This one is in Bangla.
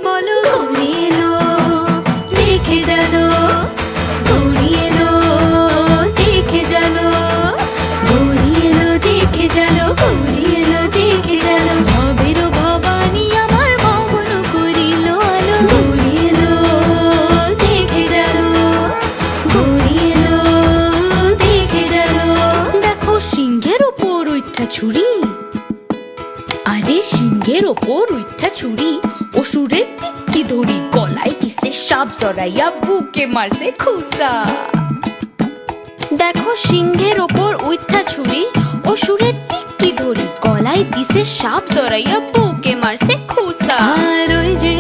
বলো গৌরী এলো দেখে জানো, গৌরী এলো দেখে জানো, গৌরী এলো দেখে জানো, গৌরী এলো দেখে জানো। ভবের ভবানী আমার ভবন করিল আলো, গৌরী এলো দেখে জানো, গৌরী এলো দেখে জানো। দেখো সিংহের ওপর উঠা ছুরি, আরে সিংহের ওপর উঠা ছুরি, অসুরের টিক্কি ধরি, গলায় দিছে সাপ জড়াইয়া, বুকে মারছে খুসা। দেখো সিংহের ওপর উঠা ছুরি, অসুরের টিক্কি ধরি, গলায় দিছে সাপ জড়াইয়া, বুকে মারছে খুসা। আর ওই যে